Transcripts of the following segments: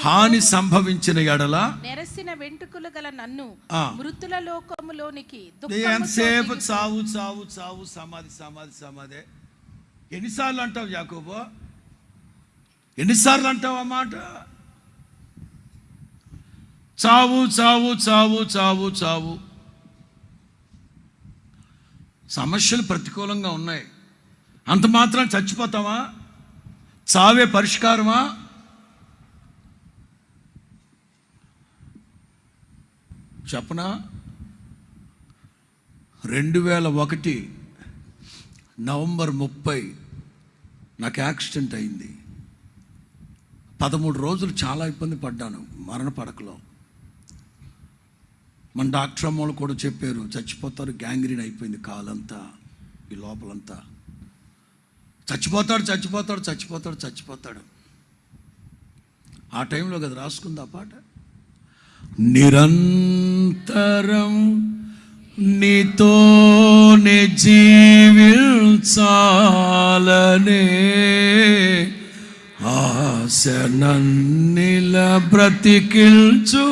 హాని సంభవించిన ఎడల నెరసిన వెంట్రుకలు గల నన్ను మృతుల లోకములోనికి ఎంతసేపు చావు చావు చావు సమాధి సమాధి సమాధే. ఎన్నిసార్లు అంటావు యాకోబు? ఎన్నిసార్లు అంటావు ఆ మాట? చావు చావు చావు చావు చావు. సమస్యలు ప్రతికూలంగా ఉన్నాయి, అంత మాత్రం చచ్చిపోతావా? చావే పరిష్కారమా? చెప్పనా? 2001 నవంబర్ 30 నాకు యాక్సిడెంట్ అయింది. 13 రోజులు చాలా ఇబ్బంది పడ్డాను మరణ పడకలో. మన డాక్టర్ అమ్మలు కూడా చెప్పారు, చచ్చిపోతారు, గ్యాంగ్రీన్ అయిపోయింది కాలంతా, ఈ లోపలంతా. చచ్చిపోతాడు చచ్చిపోతాడు చచ్చిపోతాడు చచ్చిపోతాడు. ఆ టైంలో కదా రాసుకుంది ఆ పాట. నిరంతరం నీతోనే జీవించాలనే ఆశ నన్నిల బ్రతికిల్చు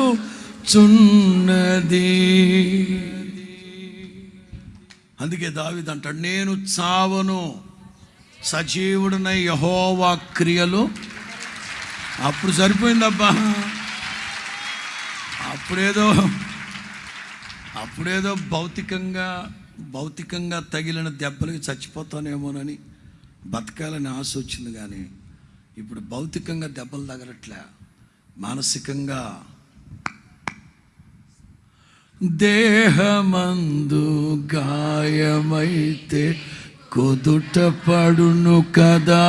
చున్నది. అందుకే దావీదు అంటాడు, నేను చావను, సజీవుడనై యెహోవా క్రియలు. అప్పుడు సరిపోయిందబ్బా. అప్పుడేదో భౌతికంగా తగిలిన దెబ్బలకి చచ్చిపోతానేమోనని బతకాలని ఆశ వచ్చింది. కానీ ఇప్పుడు భౌతికంగా దెబ్బలు తగలట్లే, మానసికంగా. దేహమందు గాయమైతే కుదుట పడును కదా,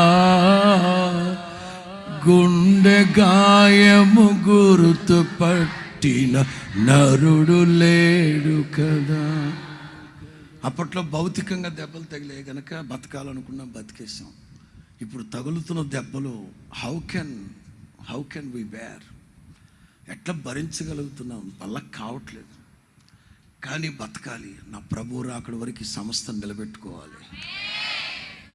గుండె గాయము గుర్తు పట్టిన నరుడు లేడు కదా. అప్పట్లో భౌతికంగా దెబ్బలు తగిలే కనుక బతకాలనుకున్నాం, బతికేసాం. ఇప్పుడు తగులుతున్న దెబ్బలు హౌ కెన్ వి బేర్? ఎట్లా భరించగలుగుతున్నాం? వల్ల కావట్లేదు. కానీ బతకాలి. నా ప్రభువు రాకడ వరకు సమస్తం నిలబెట్టుకోవాలి.